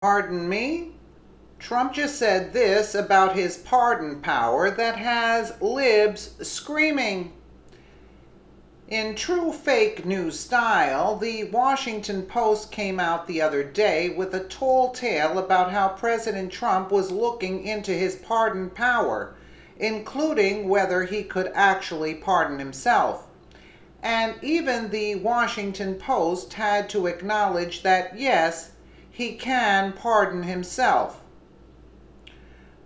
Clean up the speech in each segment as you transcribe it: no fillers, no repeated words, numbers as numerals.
Pardon me? Trump just said this about his pardon power that has libs screaming. In true fake news style, the Washington Post came out the other day with a tall tale about how President Trump was looking into his pardon power, including whether he could actually pardon himself. And even the Washington Post had to acknowledge that yes, he can pardon himself.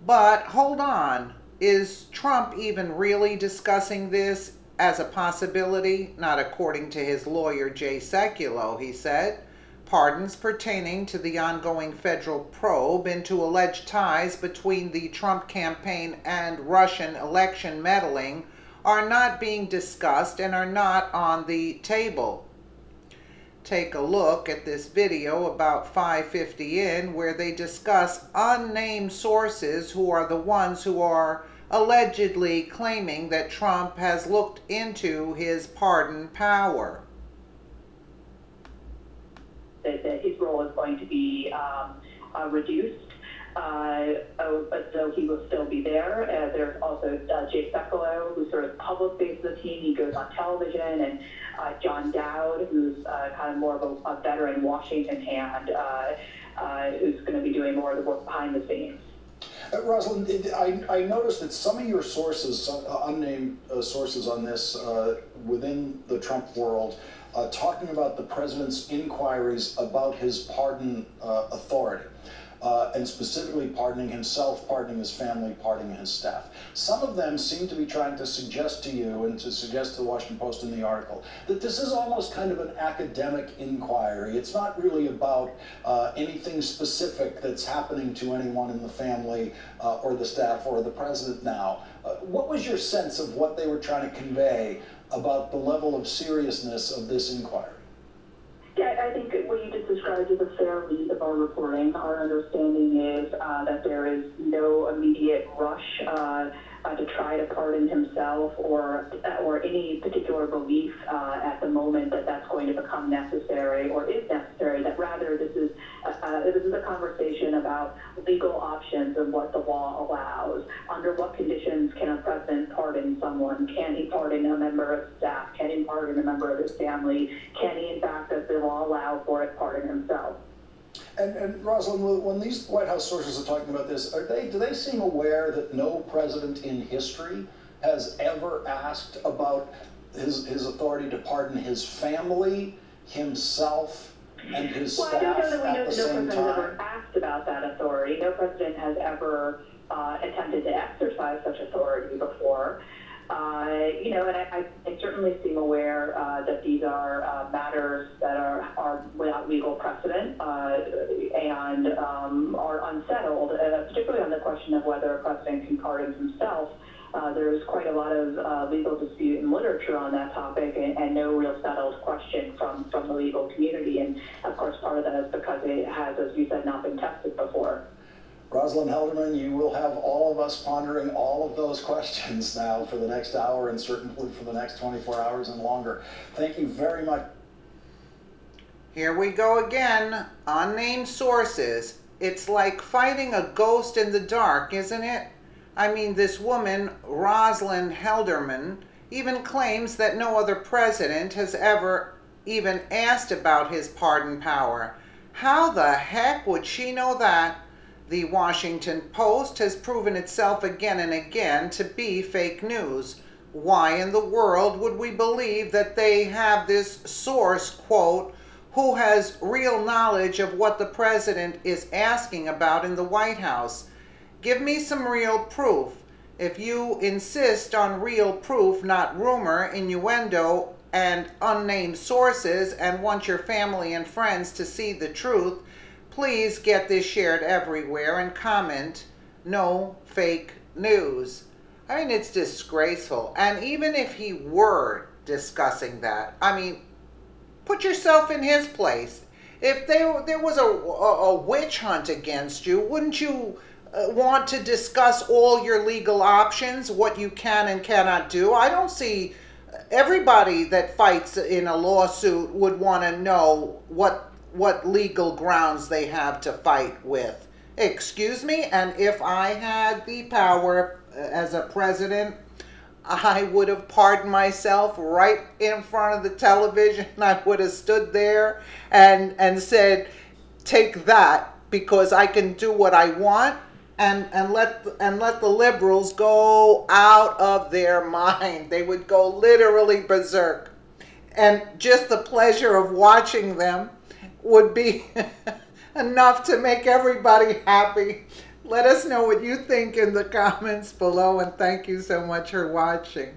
But hold on, is Trump even really discussing this as a possibility? Not according to his lawyer Jay Sekulow, he said. Pardons pertaining to the ongoing federal probe into alleged ties between the Trump campaign and Russian election meddling are not being discussed and are not on the table. Take a look at this video about 5:50 in where they discuss unnamed sources who are the ones who are allegedly claiming that Trump has looked into his pardon power. That his role is going to be reduced, but though he will still be there. There's also Jay Sekulow, who's sort of public face of the team. He goes on television, and John Dowd, who's kind of more of a veteran Washington hand, who's going to be doing more of the work behind the scenes. Rosalind, I noticed that some of your sources, unnamed sources on this within the Trump world, talking about the president's inquiries about his pardon authority, and specifically pardoning himself, pardoning his family, pardoning his staff. Some of them seem to be trying to suggest to you and to suggest to the Washington Post in the article that this is almost kind of an academic inquiry. It's not really about anything specific that's happening to anyone in the family or the staff or the president now. What was your sense of what they were trying to convey about the level of seriousness of this inquiry? Yeah, I think what you just described is a fair read of our reporting. Our understanding is that there is no immediate rush to try to pardon himself or any particular belief at the moment that that's going to become necessary or is necessary. That rather this is a conversation about legal options and what the law allows. Under what conditions can a president pardon someone? Can he pardon a member of staff? Can he pardon a member of his family? Can he, in fact, does the law allow for it, pardon himself? And Rosalind, when these White House sources are talking about this, do they seem aware that no president in history has ever asked about his authority to pardon his family, himself, and his staff at the same time? Well, I don't know that we know that no president has ever asked about that authority. No president has ever attempted to exercise such authority before. And I certainly seem aware that these are matters that are without legal precedent and are unsettled, particularly on the question of whether a president can pardon himself. There's quite a lot of legal dispute and literature on that topic and no real settled question from the legal community. And, of course, part of that is because it has, as you said, not been tested before. Rosalind Helderman, you will have all of us pondering all of those questions now for the next hour and certainly for the next 24 hours and longer. Thank you very much. Here we go again. Unnamed sources. It's like fighting a ghost in the dark, isn't it? I mean, this woman, Rosalind Helderman, even claims that no other president has ever even asked about his pardon power. How the heck would she know that? The Washington Post has proven itself again and again to be fake news. Why in the world would we believe that they have this source, quote, who has real knowledge of what the president is asking about in the White House? Give me some real proof. If you insist on real proof, not rumor, innuendo, and unnamed sources, and want your family and friends to see the truth, please get this shared everywhere and comment, no fake news. I mean, it's disgraceful. And even if he were discussing that, I mean, put yourself in his place. If there was a witch hunt against you, wouldn't you want to discuss all your legal options, what you can and cannot do? I don't see everybody that fights in a lawsuit would want to know what what legal grounds they have to fight with. Excuse me? And if I had the power as a president, I would have pardoned myself right in front of the television. I would have stood there and said, take that, because I can do what I want, and let the liberals go out of their mind. They would go literally berserk. And just the pleasure of watching them would be enough to make everybody happy. Let us know what you think in the comments below, and thank you so much for watching.